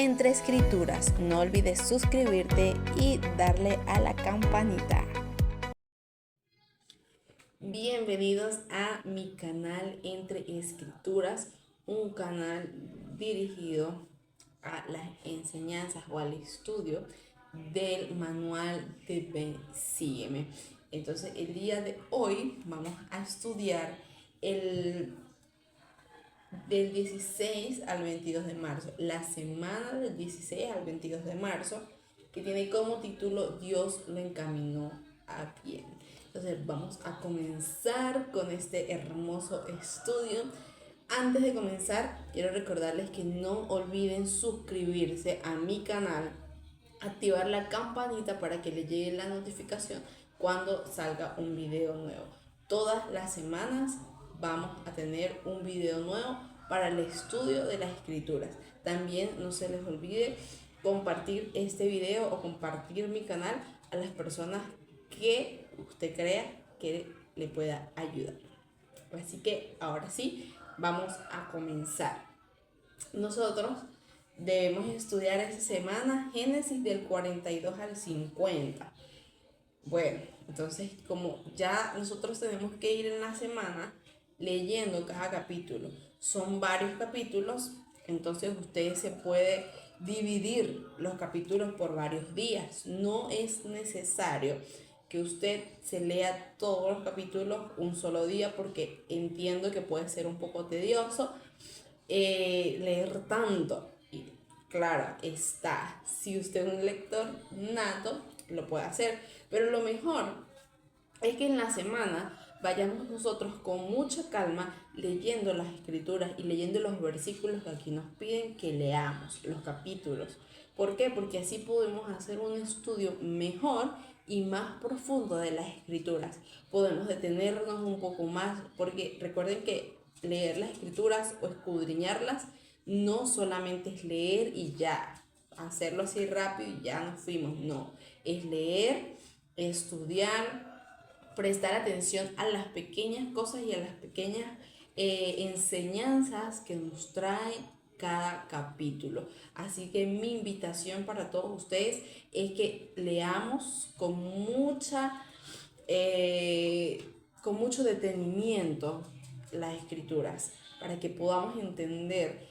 Entre Escrituras. No olvides suscribirte y darle a la campanita. Bienvenidos a mi canal Entre Escrituras, un canal dirigido a las enseñanzas o al estudio del manual de Ven, Sígueme. Entonces el día de hoy vamos a estudiar del 16 al 22 de marzo, la semana del 16 al 22 de marzo, que tiene como título Dios lo encaminó a bien. Entonces vamos a comenzar con este hermoso estudio. Antes de comenzar, quiero recordarles que no olviden suscribirse a mi canal, activar la campanita para que le llegue la notificación cuando salga un video nuevo. Todas las semanas vamos a tener un video nuevo para el estudio de las escrituras. También no se les olvide compartir este video o compartir mi canal a las personas que usted crea que le pueda ayudar. Así que ahora sí, vamos a comenzar. Nosotros debemos estudiar esta semana Génesis del 42 al 50. Bueno, entonces como ya nosotros tenemos que ir en la semana leyendo cada capítulo, son varios capítulos, entonces usted se puede dividir los capítulos por varios días. No es necesario que usted se lea todos los capítulos un solo día, porque entiendo que puede ser un poco tedioso leer tanto. Y claro está, si usted es un lector nato, lo puede hacer, pero lo mejor es que en la semana vayamos nosotros con mucha calma leyendo las escrituras y leyendo los versículos que aquí nos piden que leamos, los capítulos. ¿Por qué? Porque así podemos hacer un estudio mejor y más profundo de las escrituras. Podemos detenernos un poco más, porque recuerden que leer las escrituras o escudriñarlas no solamente es leer y ya, hacerlo así rápido y ya nos fuimos. No, es leer, estudiar, prestar atención a las pequeñas cosas y a las pequeñas enseñanzas que nos trae cada capítulo. Así que mi invitación para todos ustedes es que leamos con mucho detenimiento las escrituras, para que podamos entender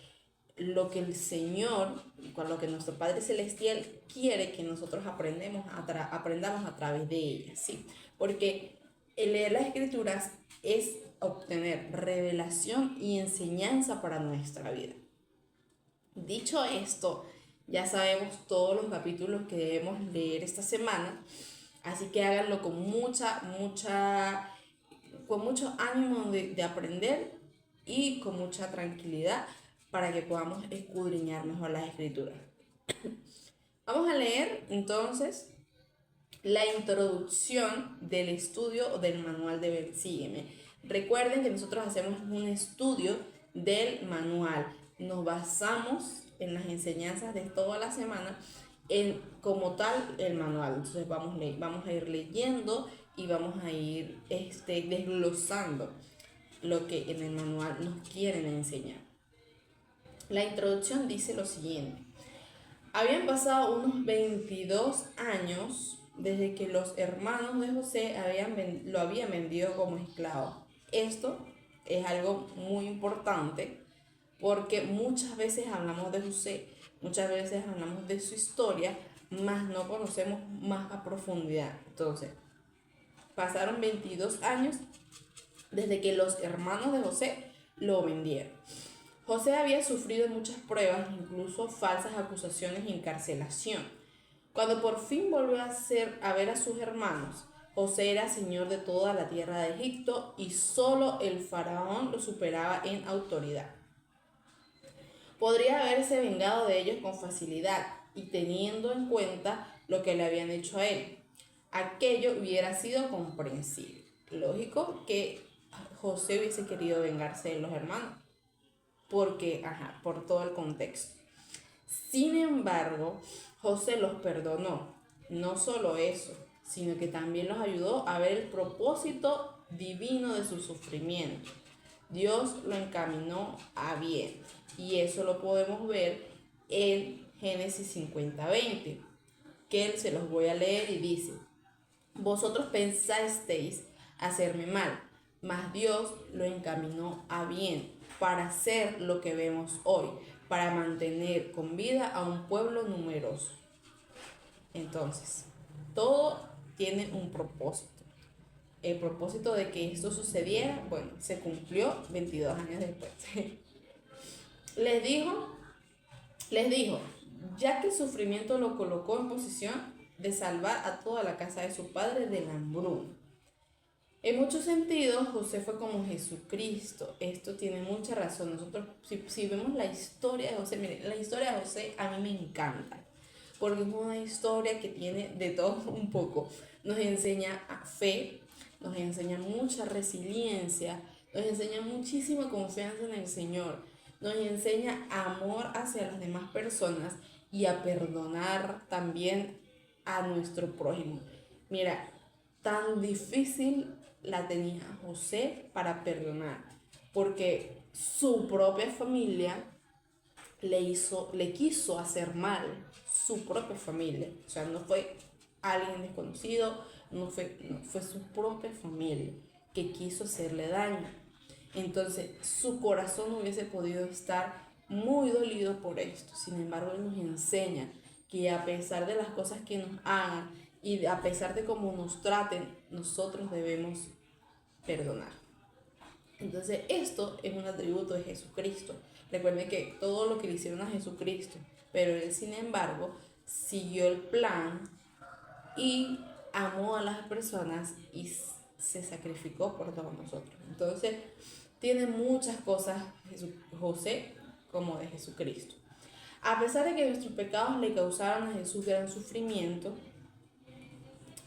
lo que el Señor, con lo que nuestro Padre Celestial quiere que nosotros aprendamos a través de ellas, ¿sí? Porque el leer las escrituras es obtener revelación y enseñanza para nuestra vida. Dicho esto, ya sabemos todos los capítulos que debemos leer esta semana, así que háganlo con mucho ánimo de aprender y con mucha tranquilidad, para que podamos escudriñar mejor las escrituras. Vamos a leer entonces la introducción del estudio del manual de Ven, Sígueme. Recuerden que nosotros hacemos un estudio del manual. Nos basamos en las enseñanzas de toda la semana en como tal el manual. Entonces vamos a ir leyendo y vamos a ir desglosando lo que en el manual nos quieren enseñar. La introducción dice lo siguiente. Habían pasado unos 22 años desde que los hermanos de José lo habían vendido como esclavo. Esto es algo muy importante, porque muchas veces hablamos de José, muchas veces hablamos de su historia, mas no conocemos más a profundidad. Entonces, pasaron 22 años desde que los hermanos de José lo vendieron. José había sufrido muchas pruebas, incluso falsas acusaciones y encarcelación. Cuando por fin volvió a ver a sus hermanos, José era señor de toda la tierra de Egipto y solo el faraón lo superaba en autoridad. Podría haberse vengado de ellos con facilidad y teniendo en cuenta lo que le habían hecho a él. Aquello hubiera sido comprensible. Lógico que José hubiese querido vengarse de los hermanos, porque, por todo el contexto. Sin embargo, José los perdonó. No solo eso, sino que también los ayudó a ver el propósito divino de su sufrimiento. Dios lo encaminó a bien. Y eso lo podemos ver en Génesis 50:20, que se los voy a leer y dice: vosotros pensasteis hacerme mal, mas Dios lo encaminó a bien para hacer lo que vemos hoy, para mantener con vida a un pueblo numeroso. Entonces, todo tiene un propósito. El propósito de que esto sucediera, bueno, se cumplió 22 años después. Les dijo, ya que el sufrimiento lo colocó en posición de salvar a toda la casa de su padre de la hambruna. En muchos sentidos, José fue como Jesucristo. Esto tiene mucha razón. Nosotros, si vemos la historia de José, miren, la historia de José a mí me encanta, porque es una historia que tiene de todo un poco. Nos enseña fe, nos enseña mucha resiliencia, nos enseña muchísima confianza en el Señor, nos enseña amor hacia las demás personas y a perdonar también a nuestro prójimo. Mira, tan difícil la tenía José para perdonar, porque su propia familia le quiso hacer mal, su propia familia. O sea, no fue alguien desconocido, fue su propia familia que quiso hacerle daño. Entonces, su corazón hubiese podido estar muy dolido por esto. Sin embargo, él nos enseña que a pesar de las cosas que nos hagan y a pesar de cómo nos traten, nosotros debemos perdonar. Entonces, esto es un atributo de Jesucristo. Recuerden que todo lo que le hicieron a Jesucristo, pero él, sin embargo, siguió el plan y amó a las personas y se sacrificó por todos nosotros. Entonces, tiene muchas cosas José como de Jesucristo. A pesar de que nuestros pecados le causaron a Jesús gran sufrimiento,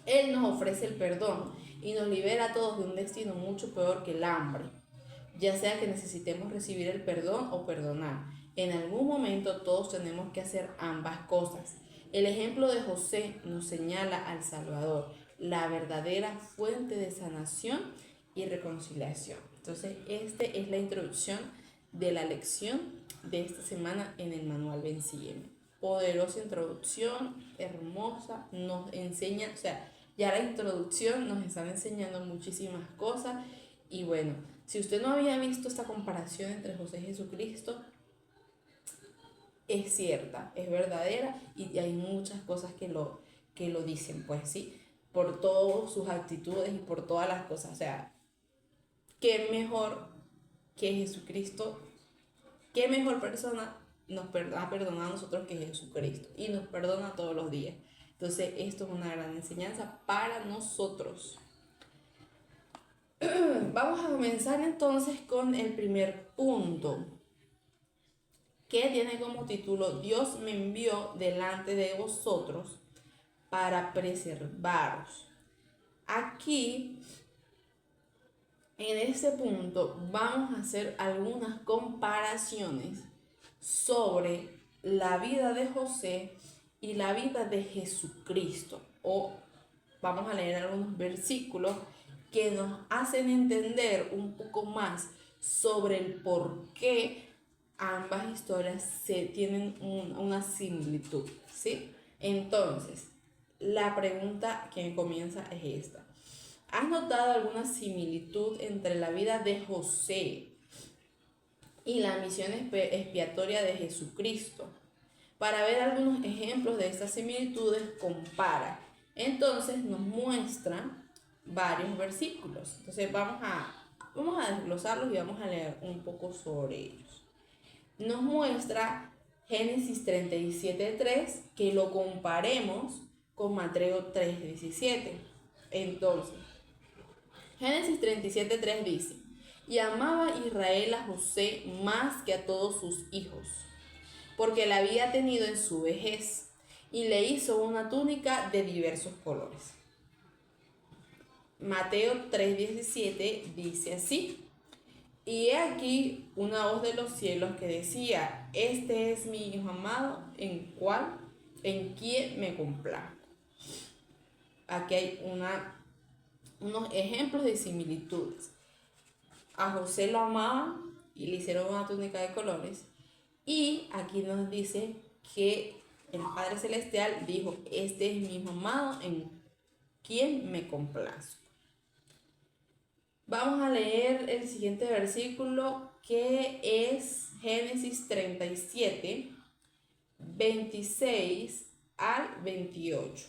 él nos ofrece el perdón y nos libera a todos de un destino mucho peor que el hambre, ya sea que necesitemos recibir el perdón o perdonar. En algún momento todos tenemos que hacer ambas cosas. El ejemplo de José nos señala al Salvador, la verdadera fuente de sanación y reconciliación. Entonces, esta es la introducción de la lección de esta semana en el manual Ven Sígueme. Poderosa introducción, hermosa, nos enseña, o sea, ya la introducción nos están enseñando muchísimas cosas. Y bueno, si usted no había visto esta comparación entre José y Jesucristo, es cierta, es verdadera y hay muchas cosas que lo dicen, pues sí, por todas sus actitudes y por todas las cosas. O sea, qué mejor que Jesucristo, qué mejor persona nos ha perdonado a nosotros que Jesucristo y nos perdona todos los días. Entonces, esto es una gran enseñanza para nosotros. Vamos a comenzar entonces con el primer punto, que tiene como título: Dios me envió delante de vosotros para preservaros. Aquí, en este punto, vamos a hacer algunas comparaciones sobre la vida de José y la vida de Jesucristo. O vamos a leer algunos versículos que nos hacen entender un poco más sobre el por qué ambas historias tienen una similitud, ¿sí? Entonces, la pregunta que comienza es esta: ¿has notado alguna similitud entre la vida de José y la misión expiatoria de Jesucristo? Para ver algunos ejemplos de estas similitudes, compara. Entonces nos muestra varios versículos. Entonces vamos a desglosarlos y vamos a leer un poco sobre ellos. Nos muestra Génesis 37:3, que lo comparemos con Mateo 3:17. Entonces, Génesis 37:3 dice: y amaba Israel a José más que a todos sus hijos, porque la había tenido en su vejez, y le hizo una túnica de diversos colores. Mateo 3:17 dice así: y he aquí una voz de los cielos que decía: este es mi hijo amado, en quien me complazco. Aquí hay unos ejemplos de similitudes. A José lo amaban y le hicieron una túnica de colores, y aquí nos dice que el Padre Celestial dijo, este es mi Hijo amado en quien me complazco. Vamos a leer el siguiente versículo, que es Génesis 37, 26 al 28.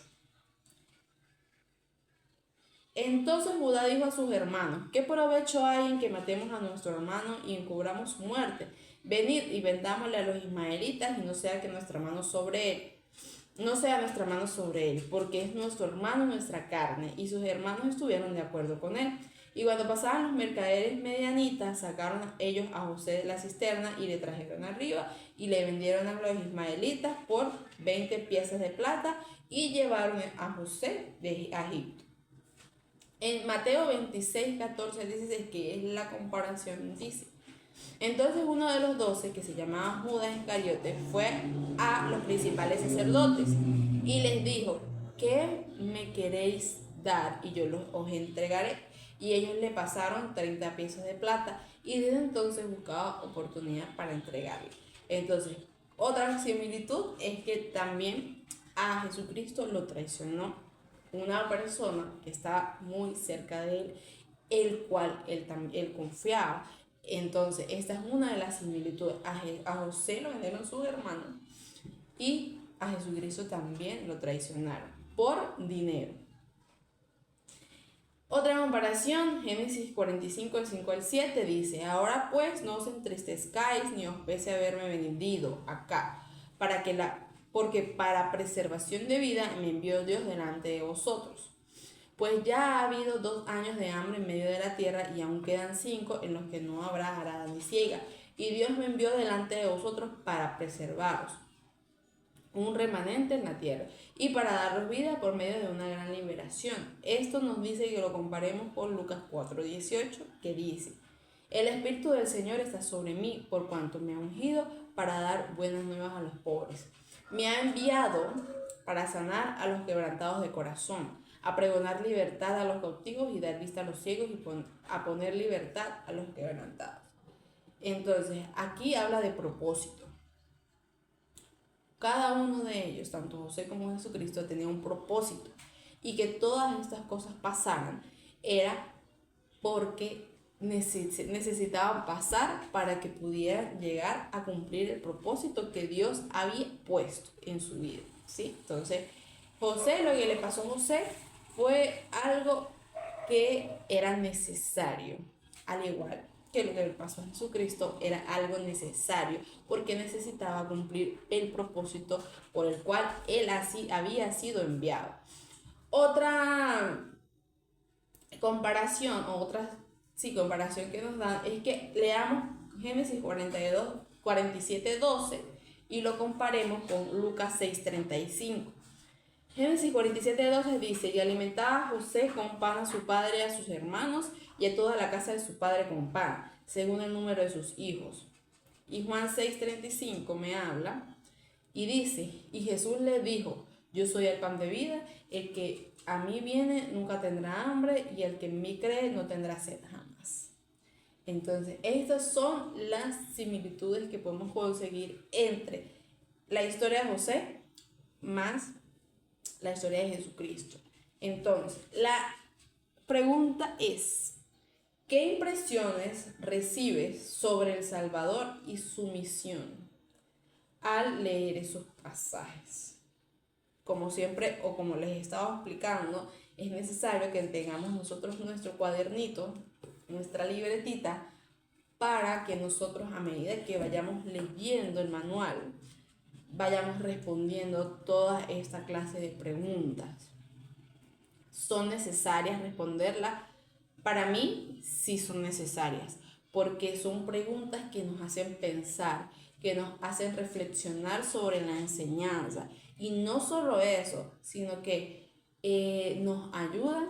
Entonces Judá dijo a sus hermanos, ¿qué provecho hay en que matemos a nuestro hermano y encubramos su muerte? Venid y vendámosle a los ismaelitas, y no sea que nuestra mano sobre él, no sea nuestra mano sobre él, porque es nuestro hermano, nuestra carne. Y sus hermanos estuvieron de acuerdo con él. Y cuando pasaban los mercaderes medianitas, sacaron ellos a José de la cisterna y le trajeron arriba y le vendieron a los ismaelitas por 20 piezas de plata y llevaron a José de Egipto. En Mateo 26, 14, 16, que es la comparación, dice: entonces uno de los 12, que se llamaba Judas Iscariote, fue a los principales sacerdotes y les dijo, ¿qué me queréis dar? Y yo os entregaré. Y ellos le pasaron 30 piezas de plata, y desde entonces buscaba oportunidad para entregarle. Entonces, otra similitud es que también a Jesucristo lo traicionó una persona que estaba muy cerca de él, el cual él confiaba. Entonces, esta es una de las similitudes. A José lo vendieron sus hermanos y a Jesucristo también lo traicionaron por dinero. Otra comparación, Génesis 45, del 5 al 7, dice: ahora pues no os entristezcáis ni os pese haberme vendido acá, porque para preservación de vida me envió Dios delante de vosotros. Pues ya ha habido 2 años de hambre en medio de la tierra, y aún quedan 5 en los que no habrá arada ni siega. Y Dios me envió delante de vosotros para preservaros, un remanente en la tierra, y para daros vida por medio de una gran liberación. Esto nos dice que lo comparemos con Lucas 4:18, que dice: el Espíritu del Señor está sobre mí, por cuanto me ha ungido para dar buenas nuevas a los pobres. Me ha enviado para sanar a los quebrantados de corazón, a pregonar libertad a los cautivos y dar vista a los ciegos, y a poner libertad a los quebrantados. Entonces, aquí habla de propósito. Cada uno de ellos, tanto José como Jesucristo, tenía un propósito, y que todas estas cosas pasaran era porque necesitaban pasar para que pudieran llegar a cumplir el propósito que Dios había puesto en su vida, ¿sí? Entonces, José, lo que le pasó a José fue algo que era necesario, al igual que lo que le pasó a Jesucristo era algo necesario, porque necesitaba cumplir el propósito por el cual él así había sido enviado. Otra comparación, comparación que nos dan es que leamos Génesis 47, 12 y lo comparemos con Lucas 6:35. Génesis 47, 12 dice: y alimentaba a José con pan a su padre y a sus hermanos y a toda la casa de su padre con pan, según el número de sus hijos. Y Juan 6:35 me habla y dice: y Jesús le dijo: yo soy el pan de vida, el que a mí viene nunca tendrá hambre, y el que en mí cree no tendrá sed jamás. Entonces, estas son las similitudes que podemos conseguir entre la historia de José más la historia de Jesucristo. Entonces, la pregunta es: ¿qué impresiones recibes sobre el Salvador y su misión al leer esos pasajes? Como siempre, o como les he estado explicando, es necesario que tengamos nosotros nuestro cuadernito, nuestra libretita, para que nosotros, a medida que vayamos leyendo el manual, vayamos respondiendo toda esta clase de preguntas. ¿Son necesarias responderlas? Para mí sí son necesarias, porque son preguntas que nos hacen pensar, que nos hacen reflexionar sobre la enseñanza. Y no solo eso, sino que nos ayudan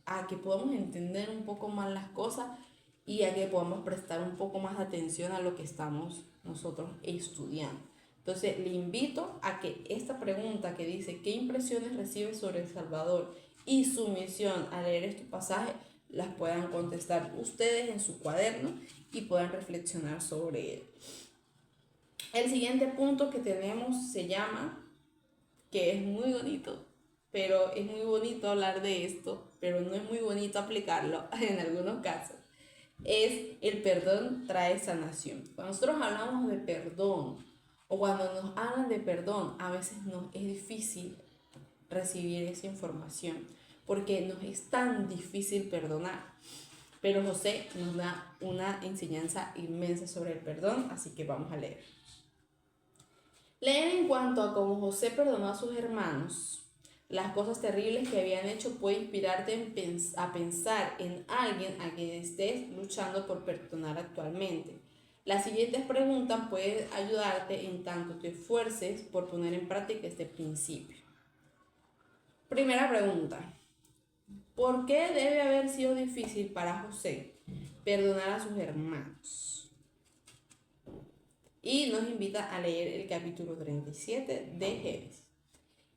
a que podamos entender un poco más las cosas y a que podamos prestar un poco más atención a lo que estamos nosotros estudiando. Entonces, le invito a que esta pregunta que dice: ¿qué impresiones recibe sobre El Salvador y su misión al leer este pasaje? Las puedan contestar ustedes en su cuaderno y puedan reflexionar sobre él. El siguiente punto que tenemos se llama que es muy bonito, pero es muy bonito hablar de esto, pero no es muy bonito aplicarlo en algunos casos, es el perdón trae sanación. Cuando nosotros hablamos de perdón o cuando nos hablan de perdón, a veces nos es difícil recibir esa información porque nos es tan difícil perdonar. Pero José nos da una enseñanza inmensa sobre el perdón, así que vamos a leer. Leer en cuanto a cómo José perdonó a sus hermanos las cosas terribles que habían hecho puede inspirarte a pensar en alguien a quien estés luchando por perdonar actualmente. Las siguientes preguntas pueden ayudarte en tanto te esfuerces por poner en práctica este principio. Primera pregunta. ¿Por qué debe haber sido difícil para José perdonar a sus hermanos? Y nos invita a leer el capítulo 37 de Génesis.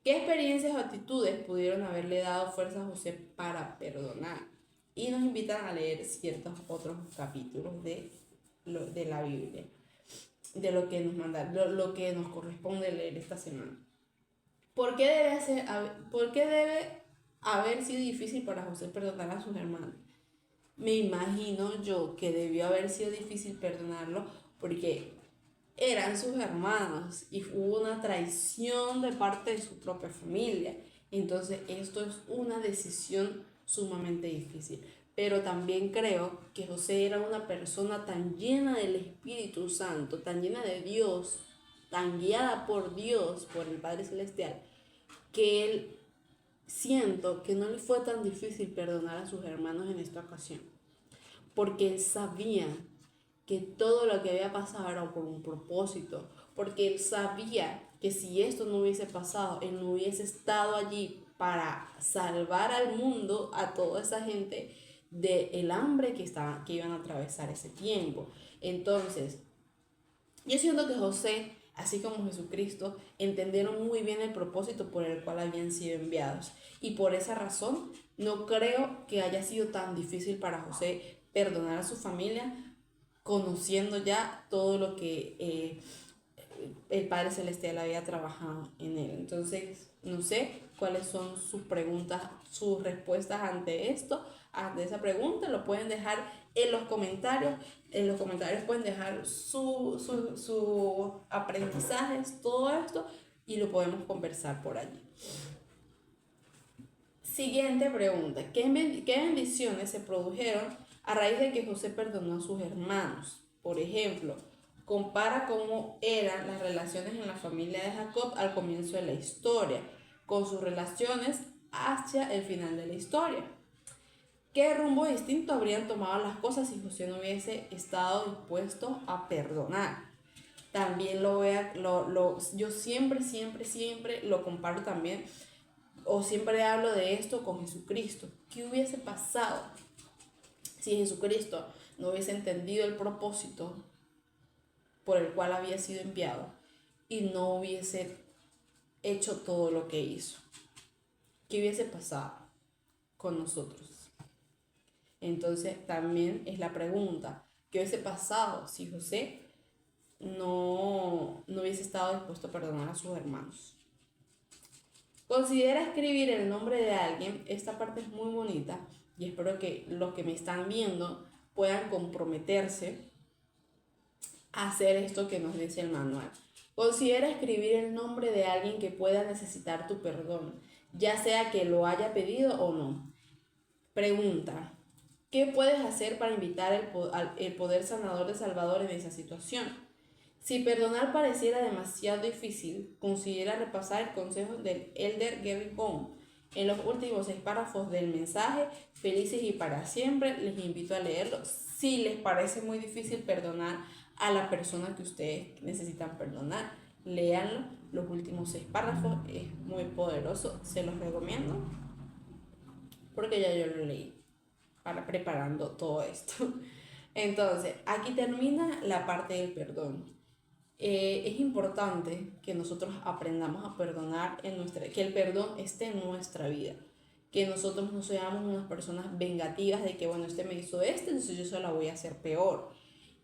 ¿Qué experiencias o actitudes pudieron haberle dado fuerza a José para perdonar? Y nos invitan a leer ciertos otros capítulos de la Biblia, de lo que nos manda, lo que nos corresponde leer esta semana. ¿Por qué debe haber sido difícil para José perdonar a sus hermanos? Me imagino yo que debió haber sido difícil perdonarlo porque eran sus hermanos y hubo una traición de parte de su propia familia. Entonces esto es una decisión sumamente difícil. Pero también creo que José era una persona tan llena del Espíritu Santo, tan llena de Dios, tan guiada por Dios, por el Padre Celestial, que él siento que no le fue tan difícil perdonar a sus hermanos en esta ocasión. Porque él sabía que todo lo que había pasado era por un propósito, porque él sabía que si esto no hubiese pasado, él no hubiese estado allí para salvar al mundo, a toda esa gente, del hambre que iban a atravesar ese tiempo. Entonces, yo siento que José, así como Jesucristo, entendieron muy bien el propósito por el cual habían sido enviados. Y por esa razón, no creo que haya sido tan difícil para José perdonar a su familia, conociendo ya todo lo que el Padre Celestial había trabajado en él. Entonces, no sé cuáles son sus preguntas, sus respuestas ante esto, ante esa pregunta. Lo pueden dejar en los comentarios. En los comentarios pueden dejar sus aprendizajes, todo esto, y lo podemos conversar por allí. Siguiente pregunta. ¿Qué bendiciones se produjeron a raíz de que José perdonó a sus hermanos? Por ejemplo, compara cómo eran las relaciones en la familia de Jacob al comienzo de la historia, con sus relaciones hacia el final de la historia. ¿Qué rumbo distinto habrían tomado las cosas si José no hubiese estado dispuesto a perdonar? También yo siempre lo comparo también, o siempre hablo de esto con Jesucristo. ¿Qué hubiese pasado si Jesucristo no hubiese entendido el propósito por el cual había sido enviado y no hubiese hecho todo lo que hizo? ¿Qué hubiese pasado con nosotros? Entonces también es la pregunta, ¿qué hubiese pasado si José no hubiese estado dispuesto a perdonar a sus hermanos? Considera escribir el nombre de alguien. Esta parte es muy bonita y espero que los que me están viendo puedan comprometerse a hacer esto que nos dice el manual. Considera escribir el nombre de alguien que pueda necesitar tu perdón, ya sea que lo haya pedido o no. Pregunta: ¿qué puedes hacer para invitar el poder sanador de Salvador en esa situación? Si perdonar pareciera demasiado difícil, considera repasar el consejo del Elder Gary Bond. En los últimos 6 párrafos del mensaje, Felices y para siempre, les invito a leerlo. Si les parece muy difícil perdonar a la persona que ustedes necesitan perdonar, léanlo. Los últimos 6 párrafos es muy poderoso, se los recomiendo, porque ya yo lo leí preparando todo esto. Entonces, aquí termina la parte del perdón. Es importante que nosotros aprendamos a perdonar, que el perdón esté en nuestra vida, que nosotros no seamos unas personas vengativas de que, bueno, este me hizo entonces yo se la voy a hacer peor.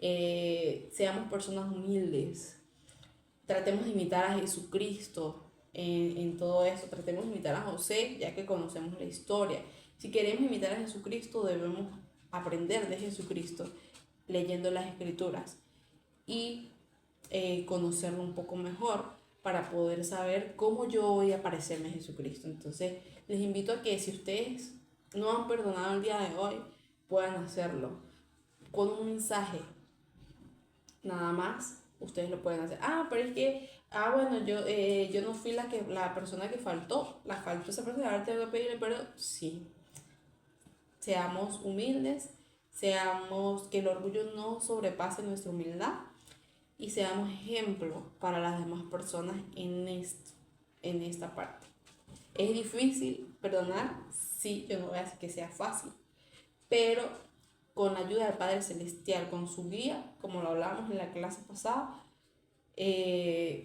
Seamos personas humildes, tratemos de imitar a Jesucristo, en todo eso. Tratemos de imitar a José, ya que conocemos la historia. Si queremos imitar a Jesucristo, debemos aprender de Jesucristo leyendo las Escrituras y conocerlo un poco mejor para poder saber cómo yo voy a parecerme a Jesucristo. Entonces, les invito a que si ustedes no han perdonado el día de hoy, puedan hacerlo con un mensaje. Nada más, ustedes lo pueden hacer. Pero es que, bueno, yo no fui la persona que faltó. La faltó esa persona, ahora tengo que pedirle perdón. Sí, seamos humildes, seamos que el orgullo no sobrepase nuestra humildad y seamos ejemplo para las demás personas en esta parte. ¿Es difícil perdonar? Sí, yo no voy a decir que sea fácil, pero con la ayuda del Padre Celestial, con su guía, como lo hablábamos en la clase pasada,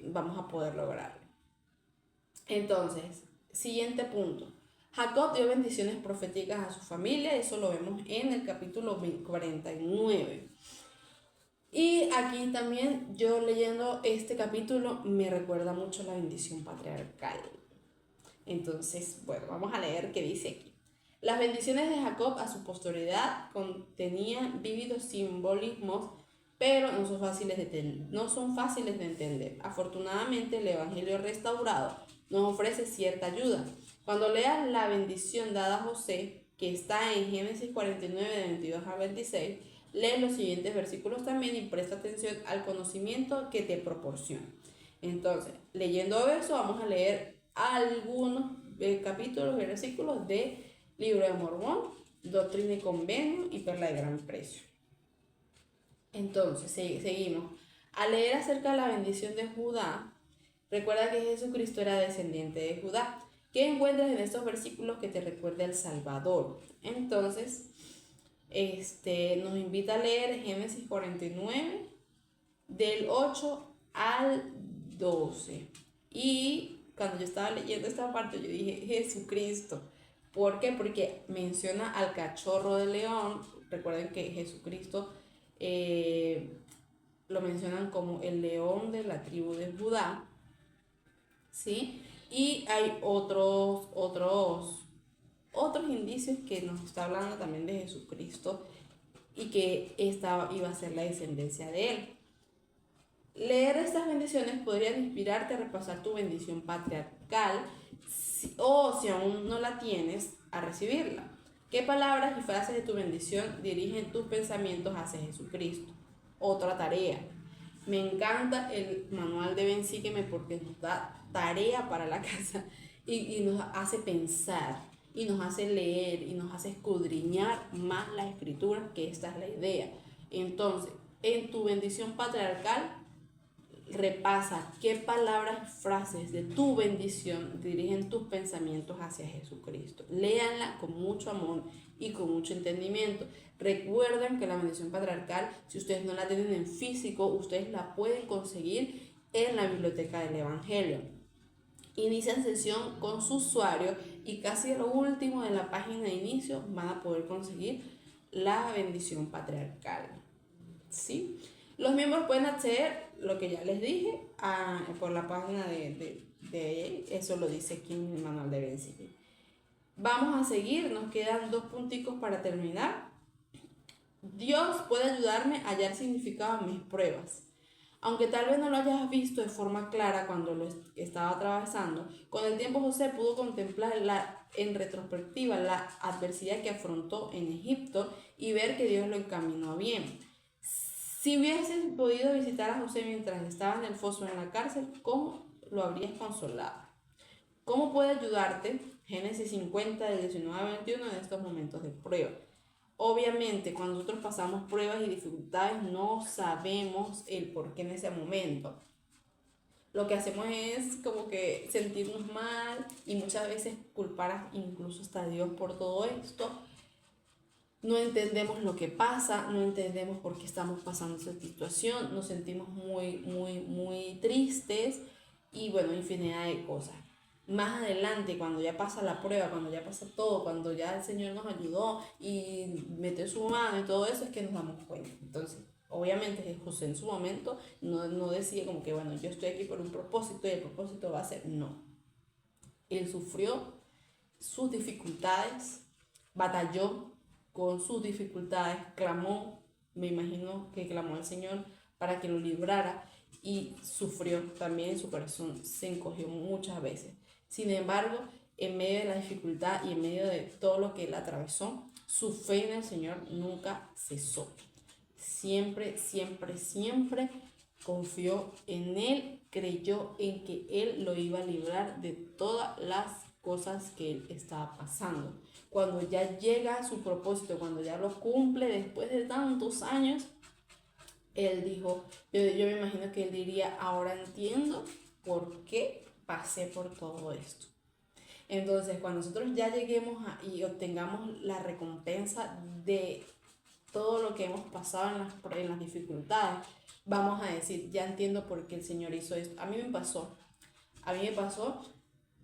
vamos a poder lograrlo. Entonces, siguiente punto. Jacob dio bendiciones proféticas a su familia, eso lo vemos en el capítulo 49. Y aquí también yo leyendo este capítulo me recuerda mucho la bendición patriarcal. Entonces, bueno, vamos a leer qué dice aquí. Las bendiciones de Jacob a su posteridad contenían vívidos simbolismos, pero no son fáciles de entender. Afortunadamente, el Evangelio restaurado nos ofrece cierta ayuda. Cuando leas la bendición dada a José, que está en Génesis 49, de 22 a 26, lee los siguientes versículos también y presta atención al conocimiento que te proporciona. Entonces, leyendo eso, vamos a leer algunos capítulos y versículos de Libro de Mormón, Doctrina y Convenio y Perla de Gran Precio. Entonces, seguimos. Al leer acerca de la bendición de Judá, recuerda que Jesucristo era descendiente de Judá. ¿Qué encuentras en estos versículos que te recuerde al Salvador? Entonces, nos invita a leer Génesis 49, del 8 al 12. Y cuando yo estaba leyendo esta parte, yo dije, Jesucristo. ¿Por qué? Porque menciona al cachorro de león. Recuerden que Jesucristo lo mencionan como el león de la tribu de Judá, ¿sí? Y hay otros indicios que nos está hablando también de Jesucristo y que esta iba a ser la descendencia de él. Leer estas bendiciones podría inspirarte a repasar tu bendición patriarcal o si aún no la tienes, a recibirla. ¿Qué palabras y frases de tu bendición dirigen tus pensamientos hacia Jesucristo? Otra tarea. Me encanta el manual de Ben Sígueme porque nos da tarea para la casa y nos hace pensar y nos hace leer y nos hace escudriñar más las escrituras, que esta es la idea. Entonces, en tu bendición patriarcal, repasa qué palabras y frases de tu bendición dirigen tus pensamientos hacia Jesucristo. Léanla con mucho amor y con mucho entendimiento. Recuerden que la bendición patriarcal, si ustedes no la tienen en físico, ustedes la pueden conseguir en la biblioteca del Evangelio. Inician sesión con su usuario y casi a lo último de la página de inicio van a poder conseguir la bendición patriarcal. ¿Sí? Los miembros pueden acceder, lo que ya les dije, por la página de eso lo dice aquí en el manual de Ben Sígueme. Vamos a seguir, nos quedan 2 punticos para terminar. Dios puede ayudarme a hallar significado a mis pruebas. Aunque tal vez no lo hayas visto de forma clara cuando lo estaba atravesando, con el tiempo José pudo contemplar en retrospectiva la adversidad que afrontó en Egipto y ver que Dios lo encaminó bien. Si hubieses podido visitar a José mientras estaba en el foso en la cárcel, ¿cómo lo habrías consolado? ¿Cómo puede ayudarte? Génesis 50, del 19 a 21, en estos momentos de prueba. Obviamente, cuando nosotros pasamos pruebas y dificultades, no sabemos el por qué en ese momento. Lo que hacemos es como que sentirnos mal y muchas veces culpar incluso hasta a Dios por todo esto. No entendemos lo que pasa, no entendemos por qué estamos pasando esa situación, nos sentimos muy tristes y bueno, infinidad de cosas. Más adelante, cuando ya pasa la prueba, cuando ya pasa todo, cuando ya el Señor nos ayudó y metió su mano y todo eso, es que nos damos cuenta. Entonces, obviamente José en su momento no decía como que bueno, yo estoy aquí por un propósito y el propósito va a ser no. Él sufrió sus dificultades, batalló con sus dificultades, clamó, me imagino que clamó al Señor para que lo librara y sufrió también, su corazón se encogió muchas veces. Sin embargo, en medio de la dificultad y en medio de todo lo que él atravesó, su fe en el Señor nunca cesó. Siempre, siempre, siempre confió en Él, creyó en que Él lo iba a librar de todas las cosas que Él estaba pasando. Cuando ya llega a su propósito, cuando ya lo cumple después de tantos años, Él dijo, yo me imagino que Él diría, ahora entiendo por qué pasé por todo esto. Entonces, cuando nosotros ya lleguemos y obtengamos la recompensa de todo lo que hemos pasado en las dificultades, vamos a decir, ya entiendo por qué el Señor hizo esto. A mí me pasó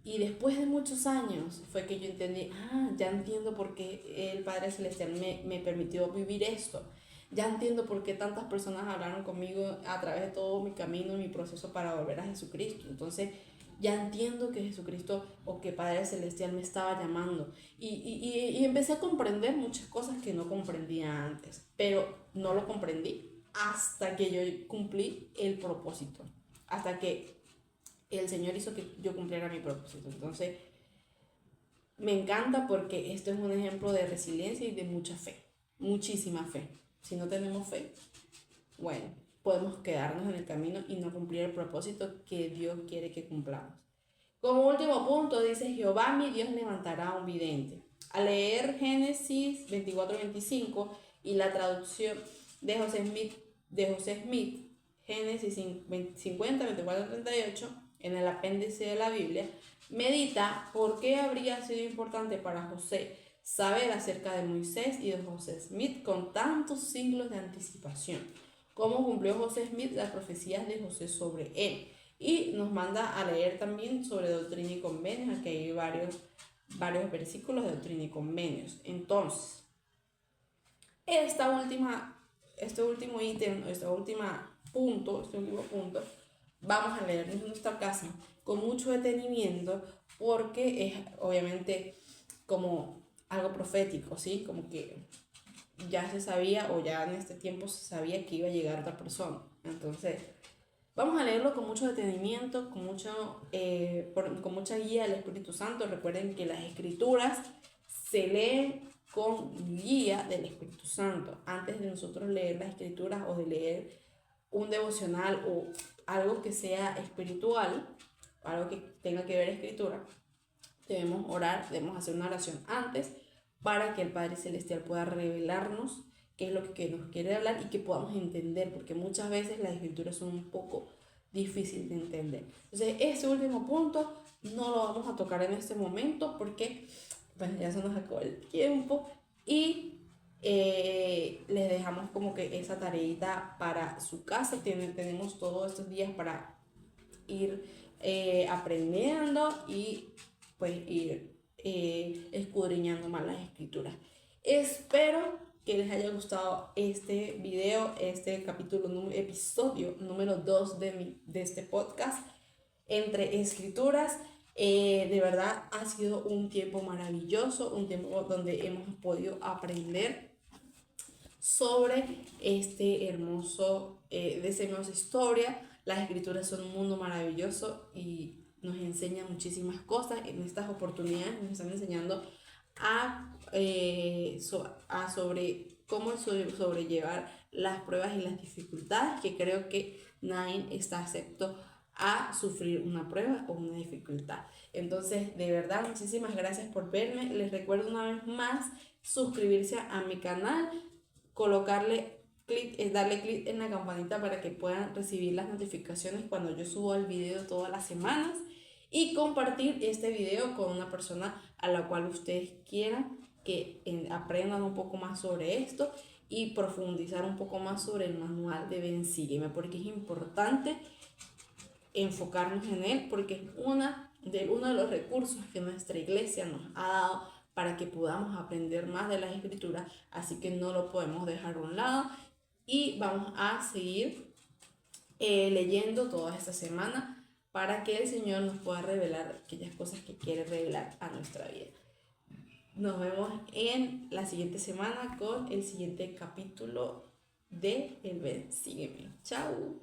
y después de muchos años fue que yo entendí, ya entiendo por qué el Padre Celestial me permitió vivir esto. Ya entiendo por qué tantas personas hablaron conmigo a través de todo mi camino, mi proceso para volver a Jesucristo. Entonces, ya entiendo que Jesucristo o que Padre Celestial me estaba llamando. Y empecé a comprender muchas cosas que no comprendía antes, pero no lo comprendí hasta que yo cumplí el propósito, hasta que el Señor hizo que yo cumpliera mi propósito. Entonces, me encanta porque esto es un ejemplo de resiliencia y de mucha fe, muchísima fe. Si no tenemos fe, bueno, podemos quedarnos en el camino y no cumplir el propósito que Dios quiere que cumplamos. Como último punto, dice, Jehová mi Dios levantará un vidente. Al leer Génesis 24-25 y la traducción de José Smith, Génesis 50-24-38, en el apéndice de la Biblia, medita por qué habría sido importante para José saber acerca de Moisés y de José Smith con tantos siglos de anticipación. Cómo cumplió José Smith las profecías de José sobre él. Y nos manda a leer también sobre doctrina y convenios. Aquí hay varios versículos de doctrina y convenios. Entonces, este último punto, vamos a leer en nuestra casa con mucho detenimiento porque es obviamente como algo profético, ¿sí? Como que ya se sabía o ya en este tiempo se sabía que iba a llegar otra persona. Entonces, vamos a leerlo con mucho detenimiento, con mucha guía del Espíritu Santo. Recuerden que las escrituras se leen con guía del Espíritu Santo. Antes de nosotros leer las escrituras o de leer un devocional o algo que sea espiritual, algo que tenga que ver escritura, debemos orar, debemos hacer una oración antes para que el Padre Celestial pueda revelarnos qué es lo que nos quiere hablar y que podamos entender, porque muchas veces las escrituras son un poco difíciles de entender. Entonces, ese último punto no lo vamos a tocar en este momento porque ya se nos acabó el tiempo y les dejamos como que esa tareita para su casa. Tenemos todos estos días para ir aprendiendo y pues ir escudriñando más las escrituras. Espero que les haya gustado este video, episodio número 2 de este podcast entre escrituras. De verdad ha sido un tiempo maravilloso, un tiempo donde hemos podido aprender sobre esa hermosa historia. Las escrituras son un mundo maravilloso y nos enseñan muchísimas cosas. En estas oportunidades nos están enseñando sobre cómo sobrellevar las pruebas y las dificultades, que creo que nadie está excepto a sufrir una prueba o una dificultad. Entonces, de verdad, muchísimas gracias por verme. Les recuerdo una vez más suscribirse a mi canal, darle clic en la campanita para que puedan recibir las notificaciones cuando yo subo el video todas las semanas, y compartir este video con una persona a la cual ustedes quieran que aprendan un poco más sobre esto y profundizar un poco más sobre el manual de Ven Sígueme, porque es importante enfocarnos en él, porque es uno de los recursos que nuestra iglesia nos ha dado para que podamos aprender más de las escrituras, así que no lo podemos dejar a un lado y vamos a seguir leyendo toda esta semana para que el Señor nos pueda revelar aquellas cosas que quiere revelar a nuestra vida. Nos vemos en la siguiente semana con el siguiente capítulo de El Ven, Sígueme. Chao.